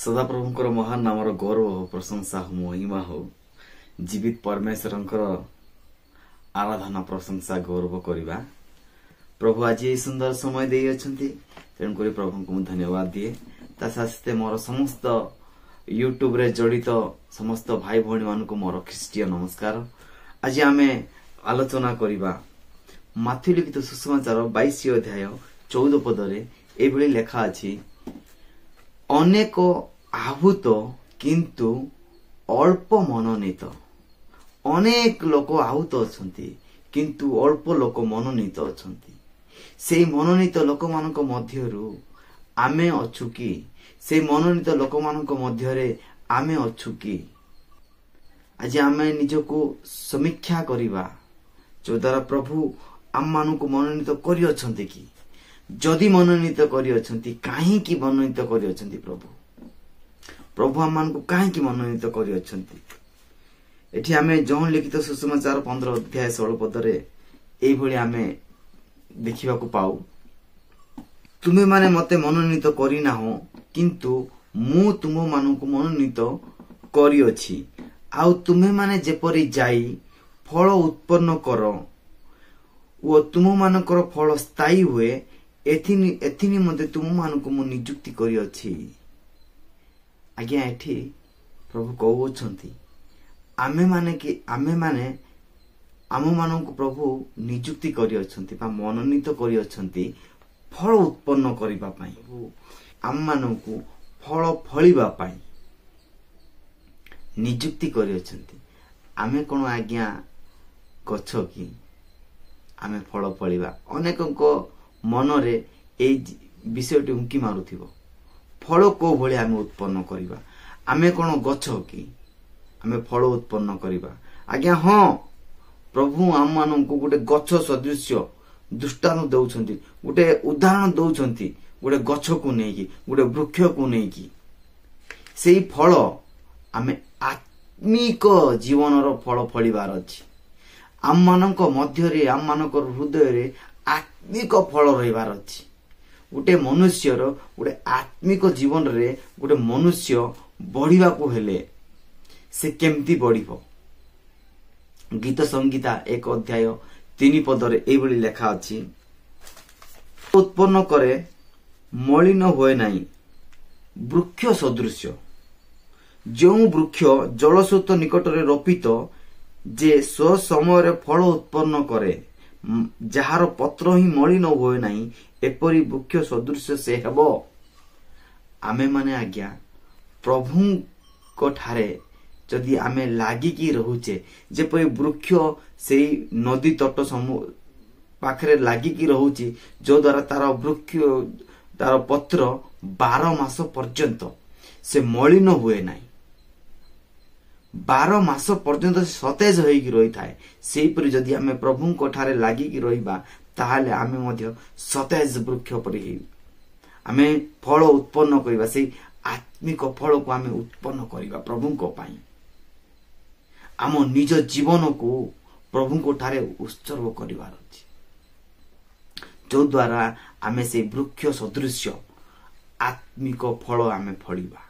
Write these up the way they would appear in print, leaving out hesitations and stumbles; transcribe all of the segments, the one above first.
सदाप्रभुंकर महान नामर गौरव हो, प्रशंसा हो, महिमा हो, जीवित परमेश्वरंकर आराधना प्रशंसा गौरव करवा। प्रभु आज ये सुंदर समय दे अछंती, तेणुक प्रभु को धन्यवाद दिए। ता साथे मोर समस्त यूट्यूब रे जड़ित समस्त भाई भौणी मान को मोर ख्रीष्टीय नमस्कार। आज आमे आलोचना करवा माथ्यू लिखित सुसमाचार 22 अध्याय 14 पदरे एभली लेखा अछि, अनेक आहूत किंतु अल्प मनोनीत। अनेक लोक आहूत अछंती किंतु अल्प लोक मनोनीत अछंती। से मनोनीत लोक मानक मध्यरु आमे अछु कि? से मनोनीत लोक मानक मध्यरे आमे अछु कि? आज आमे निजको समीक्षा करिबा, जो द्वारा प्रभु आम मानक मनोनीत करि अछंती कि? जदि मनोनीत करि अछंती, काहे कि मनोनीत करि अछंती? प्रभु आम मानक काहे कि मनोनीत करि अछंती? एठी आमे जौन लिखित सुसमाचार 15 अध्याय 16 पदरे एई भली आमे देखिबाकू पाऊ, तुमे माने मते मनोनीत करि नाहो, किंतु मु तुम मानक मनोनीत करि अछि। आउ तुमे माने जेपरि जाई फल उत्पन्न कर ओ तुम मानकर फल स्थायी हुए, एथिनी मते तुम मानक मु नियुक्ति करि अछि। आज्ञा एठी प्रभु कहउछंती, आमे माने आम मानक प्रभु नियुक्ति करि अछंती बा मनोनीत करि अछंती फल उत्पन्न करिबा पई। आम मानक फल फळिबा पई नियुक्ति करि अछंती। आमे कोन आज्ञा गछ कि आमे फल फळिबा? अनेकको मनरे ए विषयटी उंकी मारुथिबो, फल को भली आमे उत्पन्न करिबा? आमे कोन गछ कि आमे फल उत्पन्न करिबा? आज्ञा हां, प्रभु आम मानक गोटे गछ सदृश दृष्टांत दउछंती, गोटे उदाहरण दउछंती, गोटे गछ को नेकी, गोटे वृक्ष को नेकी। सेई फल आमे आत्मिक जीवनर फल फळिबार अछि। आम मानक मध्यरे, आम मानक हृदय रे आत्मिक फल रहिबार अछि। गोटे मनुष्यर गोटे आत्मिक जीवन रे गोटे मनुष्य बढ़िबा को हेले से केमती बढ़िबो? गीत संगीता 1 अध्याय 3 पदरे एभली लेखा अछि, उत्पन्न करे मलिन होए नाही, वृक्ष सदृश। जो वृक्ष जलस्रोत निकटरे रोपित, जे स्व समय फल उत्पन्न करे, जार पत्र ही मलिन होए नाही, एपरी वृक्ष सदृश से हेबो। आमे माने आज्ञा प्रभु को ठारे जदि आमे लागिकी रहुचे, जेपरी वृक्ष से नदी तट पाखरे लागिकी रहुची, जो द्वारा तार वृक्ष तार पत्र 12 मास पर्यंत से मलिन हुए नाही, 12 मास पर्यंत सतेज होइकी रही थाए। सेहीपरि जदि आमे प्रभु को ठारे लागिकी रहिबा, ताहाले आमे मध्य सतेज वृक्ष परि हेबा। आमे फल उत्पन्न करिबा, सेही आत्मिक फल को आमे उत्पन्न करिबा प्रभु को पाई। आम निज जीवन को प्रभु को ठारे उत्सर्ग करिवार अछि, जो द्वारा आमे से वृक्ष सदृश आत्मिक फल आमे फळिबा।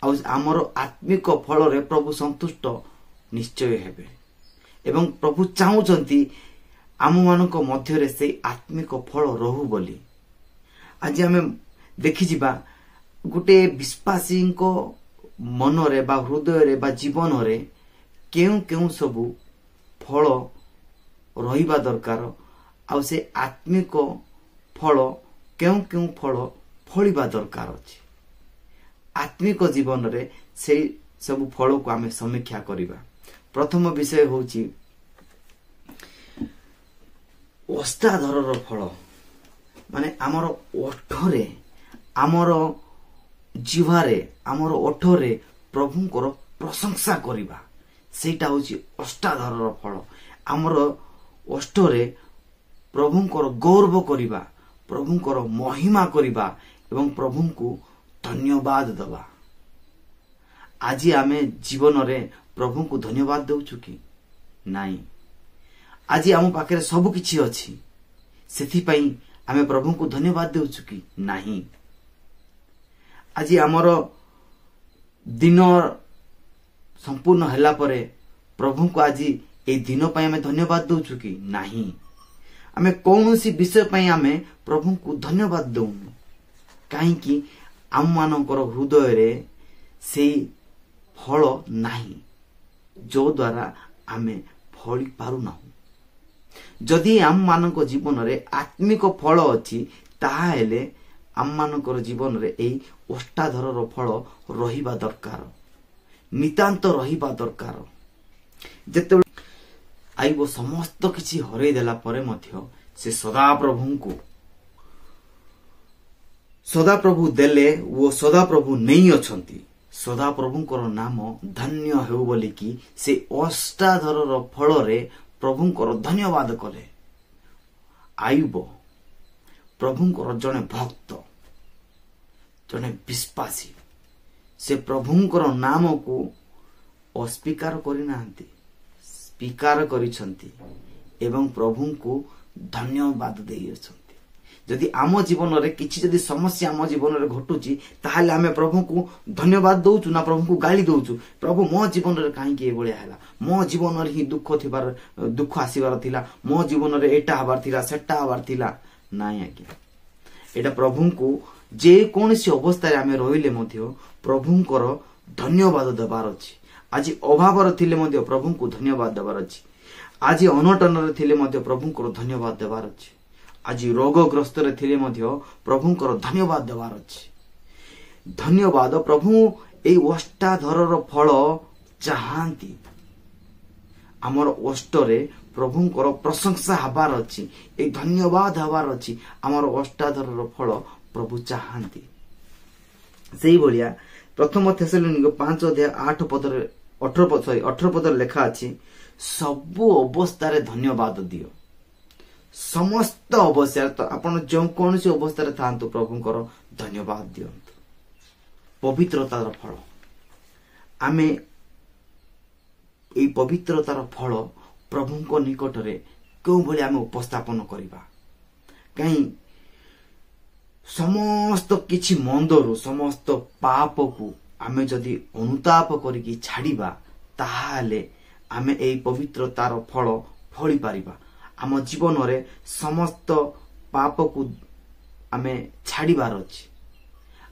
आमर आत्मिक फल रे प्रभु संतुष्ट निश्चय हेबे, एवं प्रभु चाहुचंती आम मानक मध्यरे से आत्मिक फल रहू बोली। आज आमे देखि जिबा, गोटे विश्वासी को मनरे बा हृदय रे बा जीवन रे केउ केउ सबु फल रहिबा दरकार, आ से आत्मिक फल केउ केउ फल फळिबा दरकार अछि। आत्मिक जीवन रे से सब फल को आमे समीक्षा करिबा। प्रथम विषय होची ओष्ठाधरर फल, माने आमर ओठरे, आमर जीवारे, आमर ओठरे प्रभुंकर प्रशंसा करिबा, सेटा होची ओष्ठाधरर फल। आमर ओष्ठरे प्रभुंकर गौरव करिबा, प्रभुंकर महिमा करिबा एवं प्रभुंको धन्यवाद दबा। आज आमे जीवन रे प्रभु को धन्यवाद दउछु कि नाही? आज आम पाखरे सब किछि अछि, सेथि पई आमे प्रभु को धन्यवाद दउछु कि नाही? आज आमर दिन संपूर्ण हैला परे प्रभु को आज ए दिन पर आम धन्यवाद दौचु कि नहीं? आम कौन सी विषय पर आम प्रभु को धन्यवाद दौनु कहीं आम मानकर हृदय रे से फल नहीं जो द्वारा आम फली पारुना। जदि आम मानक जीवन रे आत्मिक फल अच्छी ताहेले आम मानकर जीवन रे एई अष्टाधर फल रहिबा दरकार, नितांत रहिबा दरकार। जेते आइब समस्त किछि हरै देला परे मध्य से सदा प्रभु देले वो सदा प्रभु नहीं अछंती। सदा प्रभुंकर नाम धन्य हेउ बोली कि से अष्टाधर फल रे प्रभुंकर धन्यवाद कले। आयुब प्रभुंकर जने भक्त, जने विश्वासी, से प्रभुंकर नाम को अस्वीकार करिनांती, स्वीकार करिसंती एवं प्रभु को धन्यवाद देइछंती। जदि आम जीवन रे किछि जदि समस्या आम जीवन रे घटुची ताहाले आमे प्रभु को धन्यवाद दउचु ना प्रभु को गाली दउचु? प्रभु मो जीवन रे काहे के एबोलिया हैला, मो जीवन रे ही दुख आसीबार थिला, मो जीवन रे एटा हबार थिला, सेटा हबार थिला। नाइ आज्ञा, एटा प्रभु को जे कोनसी अवस्था रे आमे रहिले मध्य प्रभुंकर धन्यवाद देबार अछि। आज अभाव रे थिले मध्य प्रभु को धन्यवाद देबार अछि। आज अनटन रे थिले मध्य प्रभुंकर धन्यवाद देबार अछि। आज रोगग्रस्त रे थिले मध्य प्रभुंकर धन्यवाद देबार अछि। धन्यवाद प्रभु एई अष्टाधरर फल चाहांती। आमर अष्ट रे प्रभुंकर प्रशंसा हबार अछि, ए धन्यवाद हबार अछि। आमर अष्टाधरर फल प्रभु चाहांती। सेही भलिया प्रथम थेसलोनिक 5 अध्याय 8 पद 18 पद लेखा अछि, सबु अवस्था रे धन्यवाद दियो। समस्त अवस्था तो आपण जो कौन सी अवस्था रे थांतु प्रभुंकर धन्यवाद दियंतु। पवित्रतार फल आमे एई पवित्रतार फल प्रभुंको निकट रे क्यों भली आमे उपस्थापन करिबा? कहीं समस्त किछि मंदरु समस्त पाप को आमे जदि अनुताप करिकि छाड़िबा ताहाले आमे एई पवित्रतार फल फली पारिबा। आम जीवन रे समस्त पाप को आमे छाड़िबार अछि।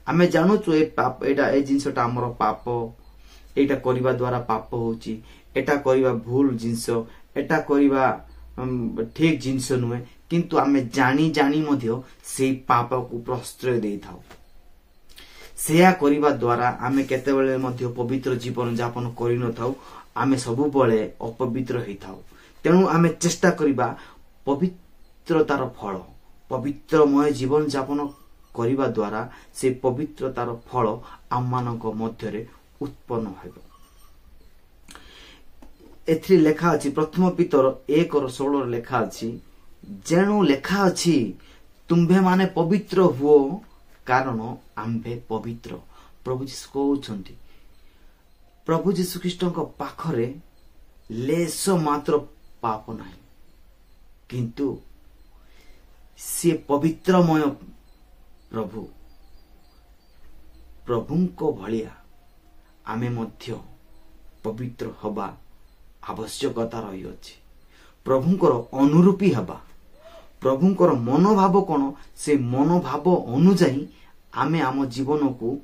आमे जानुचु ए पाप एटा ए जिंसटा हमर पाप, एटा करिबा द्वारा पाप होउची, एटा करिबा भूल जिंस, एटा करिबा ठीक जिंस नुहे, किंतु आमे जानी जानी मध्य से पाप को प्रश्रय देई थाउ। सेया करिबा द्वारा आमे केतेबेले मध्य पवित्र जीवन यापन करि न थाउ, आमे सबु बळे अपवित्र हेई थाउ। तेणु आमे चेष्टा करिबा पवित्रतार फल, पवित्रमय जीवन यापन करिबा द्वारा से पवित्रतार फल आम मानक मध्य रे उत्पन्न हेबो। एथि लेखा अछि प्रथम पीतर 1:16 लेखा अछि, जेणु लेखा अछि तुम्भे माने पवित्र हुओ कारण आम्भे पवित्र। प्रभु जीसु कहउछंती, प्रभु जीसु ख्रीष्टଙ୍କ पाखरे लेस मात्र पाप नाही, किंतु से पवित्रमय प्रभु। प्रभुंको भलिया आमे मध्य पवित्र हबा आवश्यकता रही अछि। प्रभुंकर अनुरूपी हबा, प्रभुंकर मनोभाव कोन से मनोभाव अनुଯାयी आमे आम जीवन को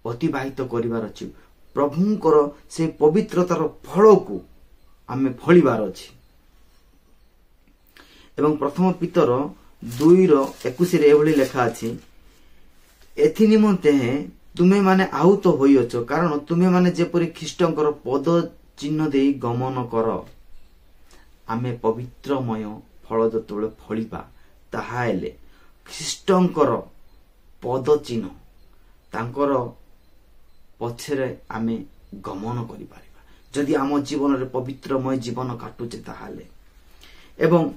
अतिबाहित करिवार अछि। प्रभुंकर से पवित्रतार फल को आमे फलिबार अछि। एवं प्रथम पीतर 2:21 रे एभली लेखा अछि, एथि निमंते तुमे माने आहुत होइअछ, कारण तुमे माने जेपरि ख्रीष्टंकर पद चिन्ह देई गमन कर। आमे पवित्रमय फल जतबेले फलिबा ताहाले ख्रीष्टंकर पद चिन्ह तांकर पछरे आमे गमन करि पारिबा जदि आम जीवन रे पवित्रमय जीवन काटुचे ताहाले। एवं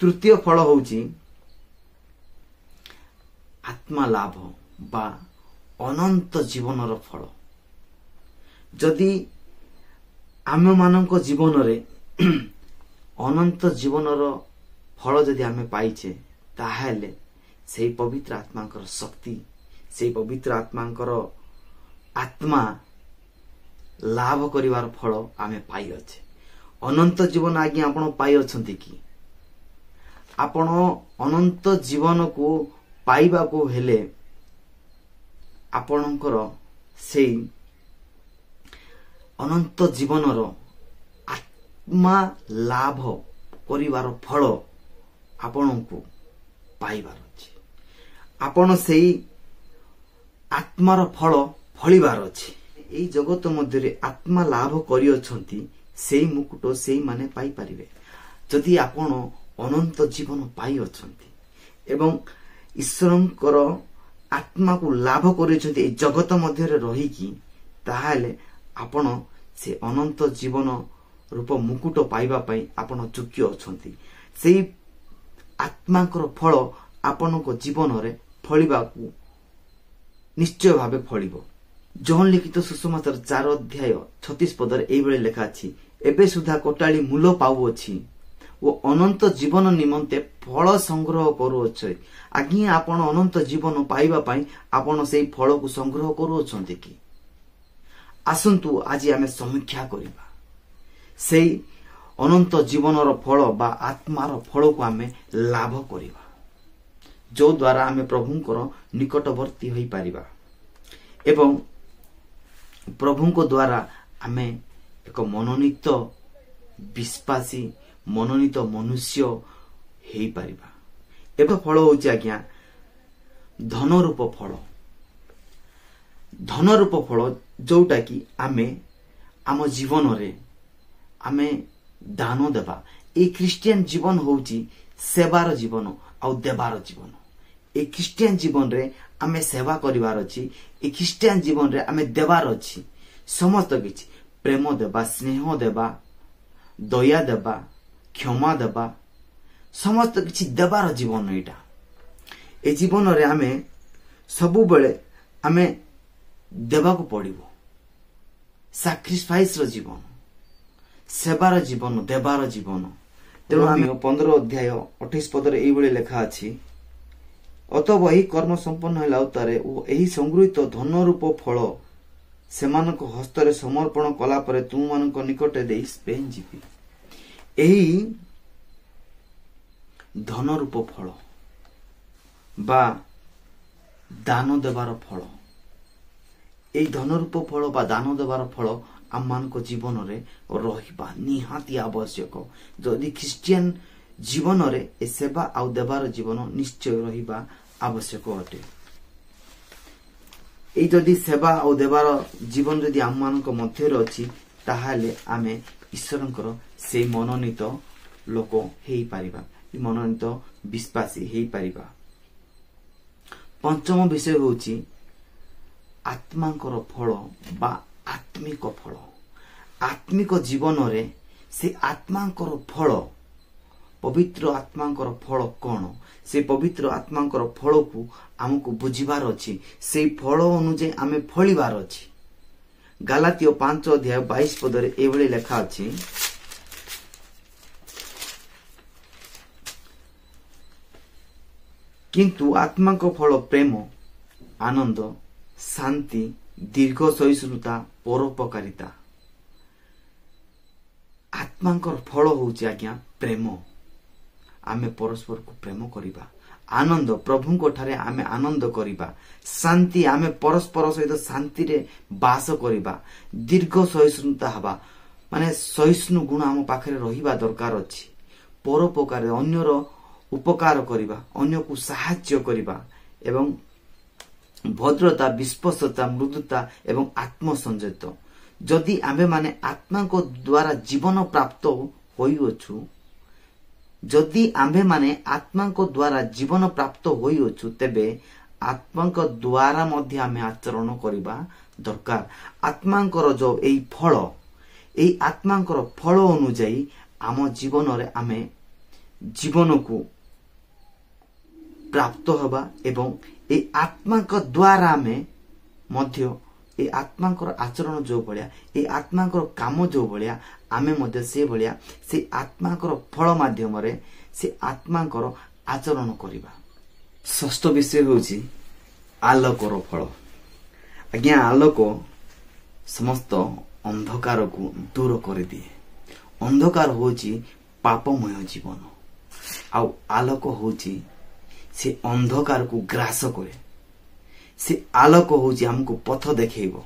तृतीय फल होउची आत्मा लाभ बा अनंत जीवनर फल। जदि आम मानक जीवन रे अनंत जीवनर फल जदि आमे पाइचे ताहाले सेही पवित्र आत्माकर शक्ति, से पवित्र आत्मांकर आत्मा लाभ करिवार फल आमे पाई अच्छे। अनंत जीवन आज्ञा आपण पाई अछंती कि आपण अनंत जीवन को पाइबा को हेले आपणकर से अनंत जीवन आत्मा लाभ करिवार फल आपण को पाइबार अछि। आपण से आत्मार फल फलिबार अछि। एई जगत मध्य आत्मा लाभ करि अछंती सेई मुकुट सेई माने पाई परिबे जदि आपण अनंत जीवन पाई अछंती एवं ईश्वरंकर आत्मा को लाभ करिछंती एई जगत मध्य रही कि ताहाले आपण से अनंत जीवन रूप मुकुट पाइबा पई आपण योग्य अछंती। सेई आत्मांकर फल आपणक जीवन रे फलिबाकू निश्चय भावे फलिबो। जॉन लिखित सुसमाचार 4 अध्याय 36 पदर एइबळे लेखा अछि, एबे सुधा कोटाली मूल पाउअछि ओ अनंत जीवन निमंते फल संग्रह करूअछि। आज्ञा आपण अनंत जीवन पाइबा पई आपण सेई फल को संग्रह करूअछंती कि? आसंतु आज आमे समीक्षा करिबा सेई अनंत जीवनर फल बा आत्मार फल को आमे लाभ करिबा, जो द्वारा आमे प्रभुंकर निकटवर्ती होई पारिबा एवं प्रभुंक द्वारा आमे एक मनोनीत विश्वासी मनोनीत मनुष्य हेई पारिबा। एबे फल होची आज्ञा धन रूप फल। धन रूप फल जोटा कि आमे आम जीवन रे आमे दान देबा। ए क्रिश्चियन जीवन होची सेवार जीवन आउ देवार जीवन। ए क्रिश्चियन जीवन रे आमे सेवा करिवार अछि। ए क्रिश्चियन जीवन रे आमे देवार अछि। समस्त किछि प्रेम देबा, स्नेह देबा, दया देबा, क्षमा देबा, समस्त किछि देवार जीवन एटा। ए जीवन रे आमे सबु बेले आमे देबा को पड़िबो। सैक्रिफाइस रो जीवन, सेवार जीवन, देवार जीवन। तेणु आमे 15 अध्याय 28 पदरे एई बेले लेखा अछि, अतः एही कर्म संपन्न होला उतारे ओ एही संगृहीत धन रूप फल सेमानक हस्तरे समर्पण कला परे तुम मानक निकटे देई स्पेन जीवी। एही धन रूप फल बा दान देवार फल, एई धन रूप फल बा दान देवार फल आम मानक जीवन रे रहिबा निहाती आवश्यक। जदि क्रिश्चियन जीवन रे ए सेवा आउ देवार जीवन निश्चय रहिबा आवश्यक अटे। एई जदि सेवा आउ देवार जीवन जदि आम मानक मध्य रे अछि ताहाले आमे ईश्वरंकर से मनोनीत लोक हेई पारिबा, मनोनीत विश्वासी हेई पारिबा। पंचम विषय होची आत्मांकर फल बा आत्मिक फल। आत्मिक जीवन रे से आत्मांकर फल, पवित्र आत्मांकर फल कौन? से पवित्र आत्मांकर फल को आमको बुझिबार अछि। से फल अनुसार आमे फलिबार अछि। गलातियो 5 अध्याय 22 पदरे एवळे लेखा अछि, किंतु आत्मांक फल प्रेम, आनंद, शांति, दीर्घ सहिष्णुता, परोपकारिता। आत्मांकर फल होची आज्ञा प्रेम। आमे परस्पर को प्रेम करिबा। आनंद, प्रभु को ठारे आमे आनंद करिबा। शांति, आमे परस्पर सहित शांति रे बास करिबा। दीर्घ सहिष्णुता हबा माने सहिष्णु गुण आम पाखरे रहिबा दरकार अछि। परोपकार, अन्यर उपकार करिबा, अन्य को सहाय्य करिबा एवं भद्रता, विश्वासता, मृदुता एवं आत्मसंयत। जदि आमे माने आत्मा को द्वारा जीवन प्राप्त होइअछु, जदि आम्भे माने आत्मा को द्वारा जीवन प्राप्त होइअछु, तेबे आत्मा को द्वारा मध्य आमे आचरण करिबा दरकार। आत्मांकर जो एई फल, एई आत्मांकर फल अनुଯାयी आम जीवन रे आमे जीवन को प्राप्त होबा एवं ए आत्मा को द्वारा आमे मध्य ए आत्मांकर आचरण जो भलिया, ए आत्मांकर काम जो भलिया आमे मध्य से भलिया से आत्मांकर फल माध्यम रे से आत्मांकर आचरण करिबा। षष्ठ विषय होची आलोकर फल। आज्ञा आलोक समस्त अंधकार को दूर कर दिए। अंधकार होची पापमय जीवन, आउ आलोक होची से अंधकार को ग्रास करे। से आलोक होची हमको पथ देखेबो,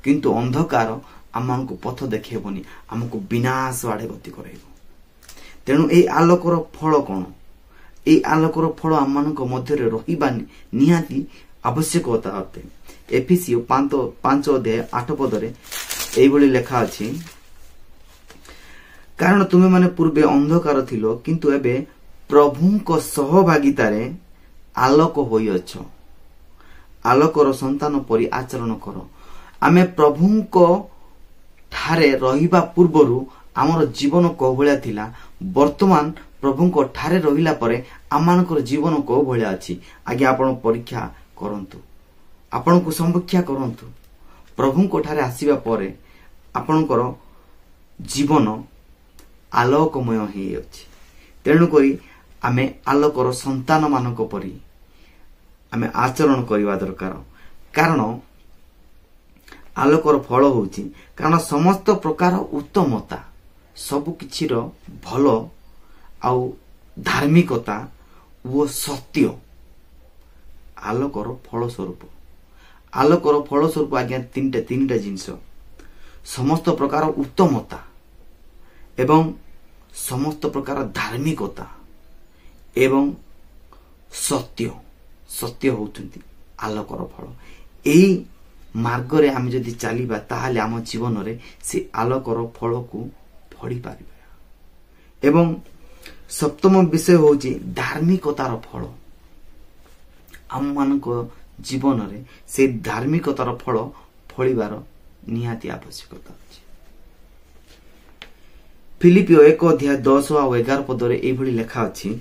किंतु अंधकार आमको पथ देखेबनी, हमको विनाश आड़े गति कराइबो। तेणु ए आलोकर फल कौन? ए आलोकर फल आम मध्य रहिबा निहाती आवश्यकता अटे। एफिसियो 5 अध्याय 8 पदरे एइभली लेखा अछि, कारण तुमे माने पूर्वे अंधकार थिलो, किंतु एबे प्रभुंक सहभागितारे आलोक होइअछ। आलोकर संतान परि आचरण करो। आमे प्रभुंक ठारे रहिबा पूर्वरु आमर जीवन को भलिया थिला, वर्तमान प्रभुंक ठारे रहिला परे आमानकर जीवन को भलिया अछि। आगे आपण परीक्षा करंतु, आपण को समीक्षा करंतु। प्रभुंक ठारे आसीबा परे आपणकर जीवन आलोकमय हे अछि। तेणु करी आमे आलोकर संतान मानक परि आमे आचरण करिवा दरकार। कारण आलोकर फल होची कारण समस्त प्रकार उत्तमता, सबु किछिर भल आउ धार्मिकता वो सत्य आलोकर फल स्वरूप। आलोकर फल स्वरूप आज्ञा तीनटा जिनिस, समस्त प्रकार उत्तमता एवं समस्त प्रकार धार्मिकता एवं सत्य। सत्य होउछंती आलोकर फल। एई मार्ग रे आम जदि चलिबा ताहाले आम जीवन रे से आलोकर फल को फड़ी पारिबा। एवं सप्तम विषय होची धार्मिकतार फल। आम मानक जीवन रे से धार्मिकतार फल फळिबार निहाती आवश्यकता अछि। फिलिपियो 1 अध्याय 10 आ 11 पदरे एभली लेखा अछि,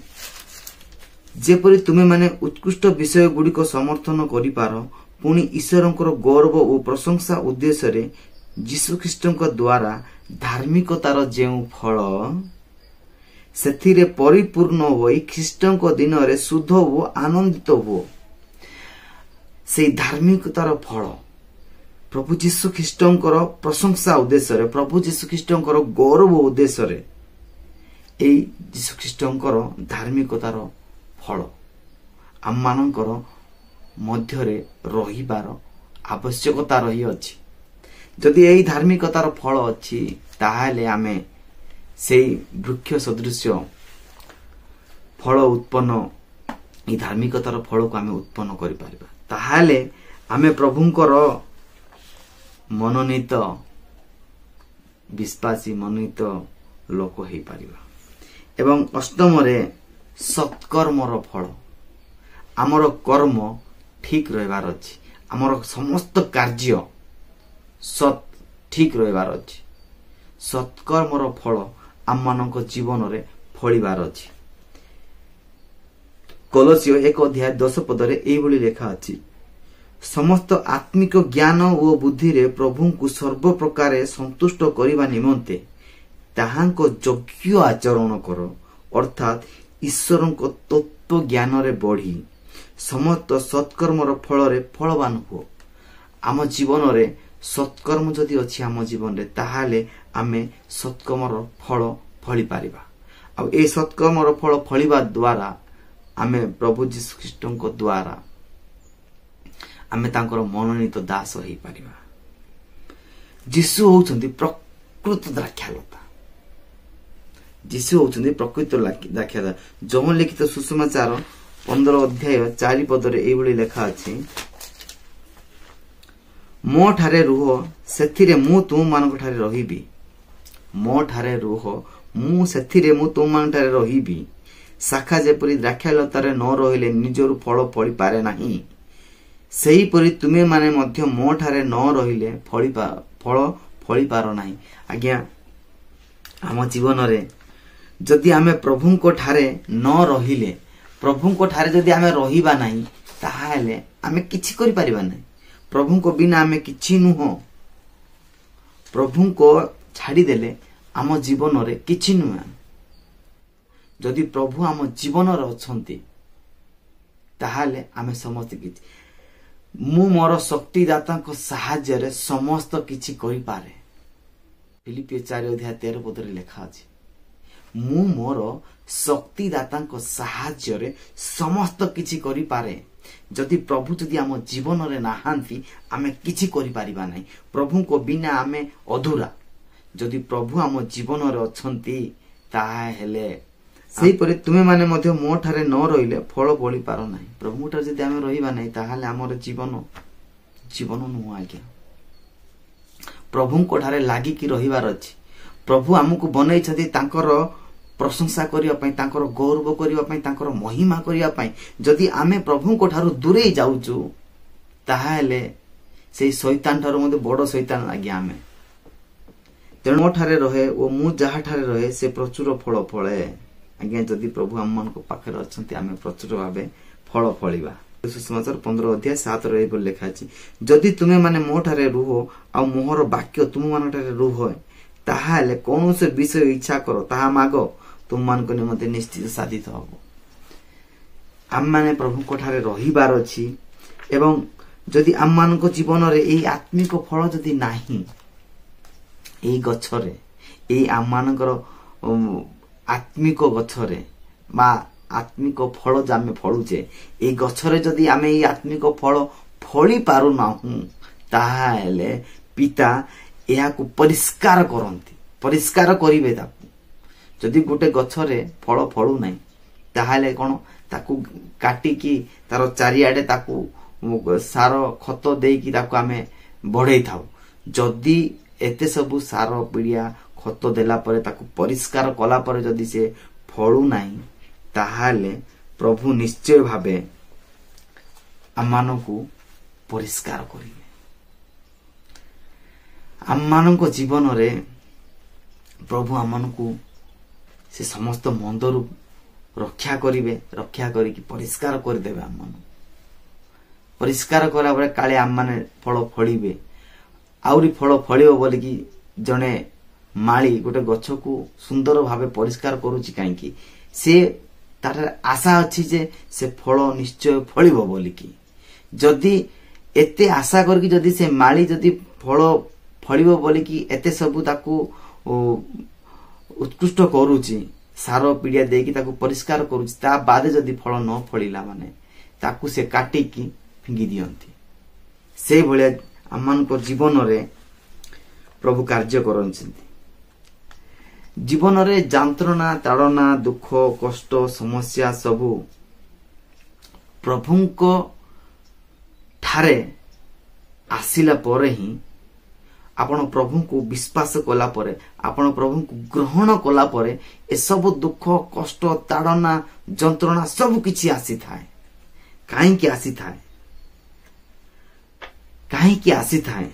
जेपरि तुमे माने उत्कृष्ट विषय गुडी को समर्थन करि पारो, पुणी ईश्वरंकर गौरव और प्रशंसा उद्देश्य रे यीशु ख्रीष्टଙ୍କ द्वारा धार्मिकतार जेउ फल सेथिरे परिपूर्ण होई ख्रीष्टଙ୍କ दिन रे शुद्ध हो आनंदित हो। से धार्मिकतार फल प्रभु यीशु ख्रीष्टଙ୍କର प्रशंसा उद्देश्य रे, प्रभु यीशु ख्रीष्टଙ୍କର गौरव उद्देश्य रे एई यीशु ख्रीष्टଙ୍କର धार्मिकतार फल आम मानकर मध्यरे रहिबार आवश्यकता रही अछि। जदि एई धार्मिकतार फल अछि ताहाले आमे सेई वृक्ष सदृश फल उत्पन्न, ई धार्मिकतार फल को आमे उत्पन्न करि पारिबा। ताहाले आमे प्रभुंकर मनोनीत विश्वासी मनोनीत लोक हेई पारिबा। एवं अष्टम रे सत्कर्मर फल। आमर कर्म ठीक रहिबार अछि, आमर समस्त कार्य सत ठीक रहिबार अछि। सत्कर्मर फल आम मानक जीवन रे फळिबार अछि। कोलोसियो 1 अध्याय 10 पदरे एइभली लेखा अछि, समस्त आत्मिक ज्ञान और बुद्धि रे प्रभु को सर्व प्रकारे संतुष्ट करिबा निमंते ताहांको योग्य आचरण करो, अर्थात ईश्वर को तत्व ज्ञान रे बढ़ी समस्त सत्कर्मर फल रे फलवान हो। आम जीवन रे सत्कर्म जदि अछि आम जीवन रे ताहाले आमे सत्कर्मर फल फळि पारिबा। आ ए सत्कर्मर फल फळिबा द्वारा आमे प्रभु यीशु ख्रीष्टଙ୍କ द्वारा आमे तांकर मनोनीत दास होई पारिबा। यीशु होउछन्ती प्रकृत द्राक्षालता। यीशु होउछन्ती प्रकृत द्राक्षालता। जौन लिखित सुसमाचार 15 अध्याय 4 पदरे एइभली लेखा अछि, मो ठारे रुह सेथिरे मु तुम मानक ठारे रहिबी। मो ठारे रुह मु सेथिरे मु तुम मान ठारे रहिबी। शाखा जेपरि द्राक्षालतारे न रहिले निजरु फल फळि पारे नाही, सेही परि तुमे माने मध्य मो ठारे न रहिले फल फळि पारो नाही। आज्ञा आम जीवन रे जदि आमे प्रभुंको ठारे न रहिले, प्रभुंको ठारे जदि आमे रहिबा नाही ताहाले आमे किछि करि पारिबा नाही। प्रभुंको बिना आमे किछि नुह। प्रभुंको छाड़ी देले आम जीवन रे किछि नुह। जदि प्रभु आम जीवन रे अछंती ताहाले आमे समस्त किछि। ମୁଁ ମୋର ଶକ୍ତିଦାତାଙ୍କ ସାହାଯ୍ୟରେ ସମସ୍ତ କିଛି କରିପାରେ। ଫିଲିପିଓ 4:13 ଲେଖା ଅଛି, ମୁଁ ମୋର ଶକ୍ତିଦାତାଙ୍କ ସାହାଯ୍ୟରେ ସମସ୍ତ କିଛି କରିପାରେ। ଯଦି ପ୍ରଭୁ ଯଦି ଆମ ଜୀବନରେ ନାହାନ୍ତି ଆମେ କିଛି କରିପାରିବା ନାହିଁ। ପ୍ରଭୁଙ୍କ ବିନା ଆମେ ଅଧୁରା। ଯଦି ପ୍ରଭୁ ଆମ ଜୀବନରେ ଅଛନ୍ତି ତାହେଲେ ସେହିପରି ତୁମେ ମାନେ ମଧ୍ୟ ମୋ ଠାରେ ନ ରହିଲେ ଫଳ ବଳି ପାର ନାହିଁ। ପ୍ରଭୁଙ୍କ ଠାରେ ଯଦି ଆମେ ରହିବା ନାହିଁ ତାହେଲେ ଆମର ଜୀବନ ନୁହଁ ଆଜ୍ଞା। ପ୍ରଭୁଙ୍କ ଠାରେ ଲାଗିକି ରହିବାର ଅଛି। ପ୍ରଭୁ ଆମକୁ ବନେଇଛନ୍ତି ତାଙ୍କର ପ୍ରଶଂସା କରିବା ପାଇଁ, ତାଙ୍କର ଗୌରବ କରିବା ପାଇଁ, ତାଙ୍କର ମହିମା କରିବା ପାଇଁ। ଯଦି ଆମେ ପ୍ରଭୁଙ୍କ ଠାରୁ ଦୂରେଇ ଯାଉଛୁ ତାହେଲେ ସେଇ ଶୈତାନ ଠାରୁ ମଧ୍ୟ ବଡ ଶୈତାନ ଆଜ୍ଞା ଆମେ। ତେଣୁ ମୋ ଠାରେ ରହେ ଓ ମୁଁ ଯାହାଠାରେ ରହେ ସେ ପ୍ରଚୁର ଫଳ ଫଳେ। ଆଜ୍ଞା ଯଦି ପ୍ରଭୁ ଆମମାନଙ୍କ ପାଖରେ ଅଛନ୍ତି ଆମେ ପ୍ରଚୁର ଭାବେ ଫଳ ଫଳିବା। ସୁସମାଚାର 15:7 ଏହିପରି ଲେଖା ଅଛି, ଯଦି ତୁମେ ମାନେ ମୋ ଠାରେ ରୁହ ଆଉ ମୋହର ବାକ୍ୟ ତୁମମାନଙ୍କ ଠାରେ ରୁହ ତାହେଲେ କୌଣସି ବିଷୟ ଇଚ୍ଛା କର ତାହା ମାଗ ତୁମମାନଙ୍କ ନିମନ୍ତେ ନିଶ୍ଚିତ ସାଧିତ ହବ। ଆମମାନେ ପ୍ରଭୁଙ୍କ ଠାରେ ରହିବାର ଅଛି। ଏବଂ ଯଦି ଆମମାନଙ୍କ ଜୀବନରେ ଏଇ ଆତ୍ମିକ ଫଳ ଯଦି ନାହିଁ, ଏଇ ଗଛରେ, ଏଇ ଆମମାନଙ୍କର ଆତ୍ମିକ ଗଛରେ ବା ଆତ୍ମିକ ଫଳ ଯେ ଆମେ ଫଳୁଛେ, ଏଇ ଗଛରେ ଯଦି ଆମେ ଏଇ ଆତ୍ମିକ ଫଳ ଫଳି ପାରୁନାହୁଁ ତାହେଲେ ପିତା ଏହାକୁ ପରିଷ୍କାର କରନ୍ତି, ପରିଷ୍କାର କରିବେ ତାକୁ। ଯଦି ଗୋଟେ ଗଛରେ ଫଳ ଫଳୁ ନାହିଁ ତାହେଲେ କଣ, ତାକୁ କାଟିକି ତାର ଚାରିଆଡେ ତାକୁ ସାର ଖତ ଦେଇକି ତାକୁ ଆମେ ବଢେଇ ଥାଉ। ଯଦି ଏତେ ସବୁ ସାର ପିଡ଼ିଆ ଖତ ଦେଲା ପରେ ତାକୁ ପରିଷ୍କାର କଲା ପରେ ଯଦି ସେ ଫଳୁ ନାହିଁ ତାହେଲେ ପ୍ରଭୁ ନିଶ୍ଚୟ ଭାବେ ଆମମାନଙ୍କୁ ପରିଷ୍କାର କରିବେ। ଆମମାନଙ୍କ ଜୀବନରେ ପ୍ରଭୁ ଆମମାନଙ୍କୁ ସେ ସମସ୍ତ ମନ୍ଦରୁ ରକ୍ଷା କରିବେ, ରକ୍ଷା କରିକି ପରିଷ୍କାର କରିଦେବେ। ଆମମାନଙ୍କୁ ପରିଷ୍କାର କଲା ପରେ କାଳେ ଆମମାନେ ଫଳ ଫଳିବେ। ଆହୁରି ଫଳ ଫଳିବ ବୋଲିକି ଜଣେ ମାଳି ଗୋଟେ ଗଛକୁ ସୁନ୍ଦର ଭାବେ ପରିଷ୍କାର କରୁଛି କାହିଁକି, ସେ ତାର ଆଶା ଅଛି ଯେ ସେ ଫଳ ନିଶ୍ଚୟ ଫଳିବ ବୋଲିକି। ଯଦି ଏତେ ଆଶା କରିକି ଯଦି ସେ ମାଳି ଯଦି ଫଳ ଫଳିବ ବୋଲିକି ଏତେ ସବୁ ତାକୁ ଉତ୍କୃଷ୍ଟ କରୁଛି, ସାର ପିଡ଼ିଆ ଦେଇକି ତାକୁ ପରିଷ୍କାର କରୁଛି, ତା ବାଦେ ଯଦି ଫଳ ନ ଫଳିଲା ମାନେ ତାକୁ ସେ କାଟିକି ଫିଙ୍ଗି ଦିଅନ୍ତି। ସେଇଭଳିଆ ଆମମାନଙ୍କ ଜୀବନରେ ପ୍ରଭୁ କାର୍ଯ୍ୟ କରୁଛନ୍ତି। ଜୀବନରେ ଯନ୍ତ୍ରଣା, ତାଡ଼ନା, ଦୁଃଖ, କଷ୍ଟ, ସମସ୍ୟା ସବୁ ପ୍ରଭୁଙ୍କ ଠାରେ ଆସିଲା ପରେ ହିଁ, ଆପଣ ପ୍ରଭୁଙ୍କୁ ବିଶ୍ୱାସ କଲା ପରେ, ଆପଣ ପ୍ରଭୁଙ୍କୁ ଗ୍ରହଣ କଲା ପରେ ଏସବୁ ଦୁଃଖ, କଷ୍ଟ, ତାଡ଼ନା, ଯନ୍ତ୍ରଣା ସବୁ କିଛି ଆସିଥାଏ। କାହିଁକି ଆସିଥାଏ? କାହିଁକି ଆସିଥାଏ?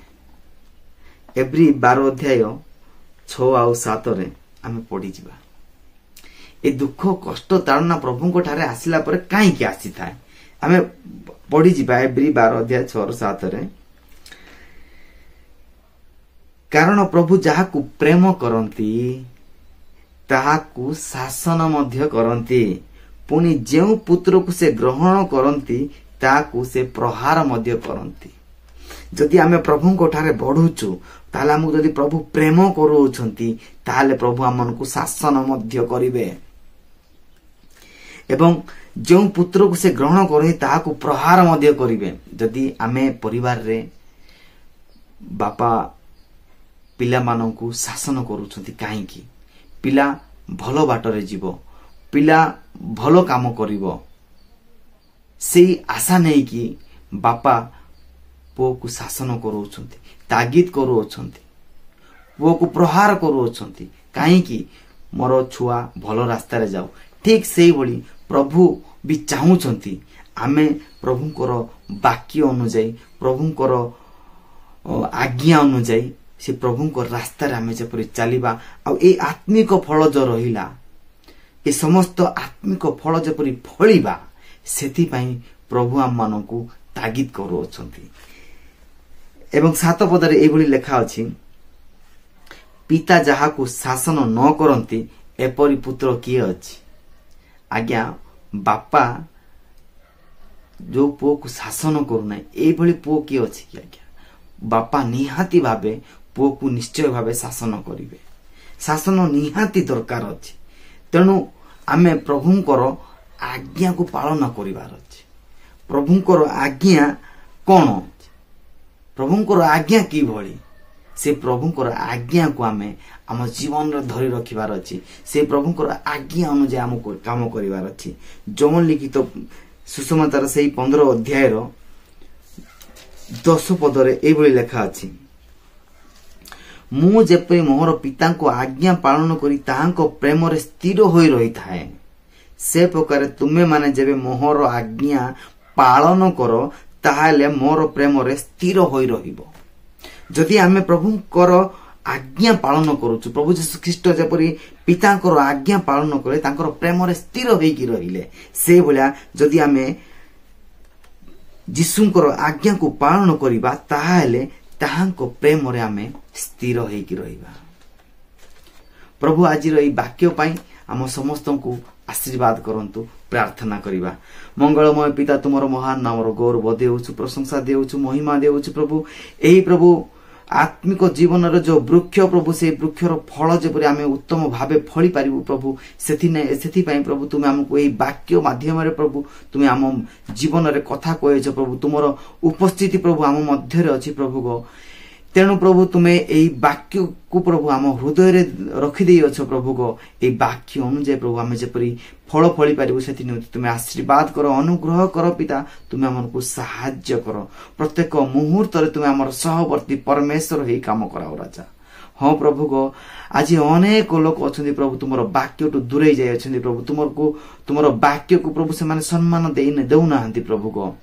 ଏବ୍ରୀ 12:6-7 ଆମେ ପଢିଯିବା। ଏ ଦୁଃଖ, କଷ୍ଟ, ତାଡ଼ନା ପ୍ରଭୁଙ୍କ ଠାରେ ଆସିଲା ପରେ କାହିଁକି ଆସିଥାଏ ଆମେ ପଢିଯିବା। ଏବ୍ରୀ 12:6-7 କାରଣ ପ୍ରଭୁ ଯାହାକୁ ପ୍ରେମ କରନ୍ତି ତାହାକୁ ଶାସନ ମଧ୍ୟ କରନ୍ତି, ପୁଣି ଯେଉଁ ପୁତ୍ରକୁ ସେ ଗ୍ରହଣ କରନ୍ତି ତାହାକୁ ସେ ପ୍ରହାର ମଧ୍ୟ କରନ୍ତି। ଯଦି ଆମେ ପ୍ରଭୁଙ୍କ ଠାରେ ବଢୁଛୁ ତାହେଲେ ଆମକୁ ଯଦି ପ୍ରଭୁ ପ୍ରେମ କରୁଅଛନ୍ତି ତାହେଲେ ପ୍ରଭୁ ଆମମାନଙ୍କୁ ଶାସନ ମଧ୍ୟ କରିବେ। ଏବଂ ଯେଉଁ ପୁତ୍ରକୁ ସେ ଗ୍ରହଣ କରନ୍ତି ତାହାକୁ ପ୍ରହାର ମଧ୍ୟ କରିବେ। ଯଦି ଆମେ ପରିବାରରେ ବାପା ପିଲାମାନଙ୍କୁ ଶାସନ କରୁଛନ୍ତି କାହିଁକି? ପିଲା ଭଲ ବାଟରେ ଯିବ, ପିଲା ଭଲ କାମ କରିବ, ସେଇ ଆଶା ନେଇକି ବାପା ପୁଅକୁ ଶାସନ କରୁଅଛନ୍ତି, ତାଗିଦ କରୁଅଛନ୍ତି, ପୁଅକୁ ପ୍ରହାର କରୁଅଛନ୍ତି। କାହିଁକି? ମୋର ଛୁଆ ଭଲ ରାସ୍ତାରେ ଯାଉ। ଠିକ ସେଇଭଳି ପ୍ରଭୁ ବି ଚାହୁଁଛନ୍ତି ଆମେ ପ୍ରଭୁଙ୍କର ବାକ୍ୟ ଅନୁଯାୟୀ, ପ୍ରଭୁଙ୍କର ଆଜ୍ଞା ଅନୁଯାୟୀ ସେ ପ୍ରଭୁଙ୍କ ରାସ୍ତାରେ ଆମେ ଯେପରି ଚାଲିବା, ଆଉ ଏଇ ଆତ୍ମିକ ଫଳ ଯୋଉ ରହିଲା, ଏ ସମସ୍ତ ଆତ୍ମିକ ଫଳ ଯେପରି ଫଳିବା, ସେଥିପାଇଁ ପ୍ରଭୁ ଆମମାନଙ୍କୁ ତାଗିଦ କରୁଅଛନ୍ତି। ଏବଂ 7 ପଦରେ ଏଇଭଳି ଲେଖା ଅଛି, ପିତା ଯାହାକୁ ଶାସନ ନ କରନ୍ତି ଏପରି ପୁତ୍ର କିଏ ଅଛି? ଆଜ୍ଞା, ବାପା जो पुओ को शासन करूना ये पुओ किए अच्छी कि आज्ञा बापा निहाती भावे पुओ को निश्चय भावे शासन करेंगे शासन निहाती दरकार अच्छी तेणु आमे प्रभुंकर आज्ञा को पालन करिवार अछि प्रभुंकर आज्ञा कौन अछि प्रभुंकर आज्ञा की भली से प्रभुंकर आज्ञा को आमे आम जीवन रे धरि रखिबार अछि से प्रभुंकर आज्ञा अनुसार हमको काम करिवार अछि जौन लिखित सुसमाचार से 15 अध्याय रो 10 पद रे ए भली लेखा अछि मु जेपरि मोहर पिता को आज्ञा पालन करी ताहांको प्रेम रे स्थिर होई रही थाए से प्रकार तुमे माने जेबे मोहर आज्ञा पालन करो ताहाले मोर प्रेम रे स्थिर होई रहिबो जदि आमे प्रभुंकर आज्ञा पालन करूछु प्रभु यीशु ख्रीष्ट जेपरि पितांकर आज्ञा पालन करे तांकर प्रेम रे स्थिर होईकी रहिले से भलिया जदि आमे यीशुंकर आज्ञा को पालन करिबा ताहाले ताहांको प्रेम रे आमे स्थिर होईकी रहिबा प्रभु आज रो ई वाक्य पई आम समस्त को आशीर्वाद करंतु प्रार्थना करिबा मंगलमय पिता तुमरो महान नामर गौरव देउछु प्रशंसा देउछु महिमा देउछु प्रभु एही प्रभु आत्मिक जीवन रो जो वृक्ष प्रभु से वृक्षर फल जेपरि आमे उत्तम भावे फळी पारिबु प्रभु सेथि पई प्रभु तुमे हमको एही वाक्य माध्यम रे प्रभु तुमे आम जीवन रे कथा कहैछ प्रभु तुमरो उपस्थिति प्रभु आम मध्य रे अछि प्रभु गो तेणु प्रभु तुमे एही वाक्य को प्रभु आम हृदय रे रखि देई अछ प्रभु गो एही वाक्य अनुसार प्रभु आमे जेपरि फल फळी पारिबु सेथि निमित्त तुमे आशीर्वाद करो अनुग्रह करो पिता तुमे हमनको सहाय्य करो प्रत्येक मुहूर्त रे तुमे हमर सहवर्ती परमेश्वर हेई काम कराओ राजा हाँ प्रभु गो आज अनेक लोक अछंती प्रभु तुमर वाक्य टू दूरे जाय अछंती प्रभु तुमर वाक्य को प्रभु से माने सम्मान देउ नाहंती प्रभु गो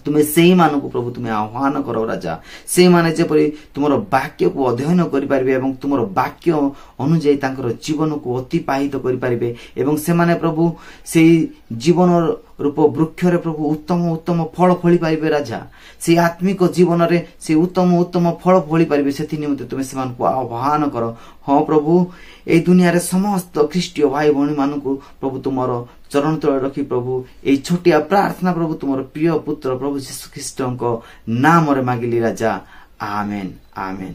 तुमे सेही मानको प्रभु तुमे आह्वान करो राजा से माने जेपरि तुमर वाक्य को अध्ययन करि पारिबे एवं तुमर वाक्य अनुसार तांकर जीवन को अतिबाहित करि पारिबे एवं से माने प्रभु सेही जीवन रूप वृक्ष रे प्रभु उत्तम उत्तम फल फळी पारिबे राजा से आत्मिक जीवन रे से उत्तम उत्तम फल फळी पारिबे सेथि निमित्त तुमे सेमान को आह्वान करो हाँ प्रभु ए दुनिया रे समस्त ख्रीष्टीय भाई भणी मानको प्रभु तुमर चरण तले रखी प्रभु ए छोटिया प्रार्थना प्रभु तुमर प्रिय पुत्र प्रभु यीशु ख्रीष्टଙ୍କ नाम रे मागिली राजा आमेन आमेन।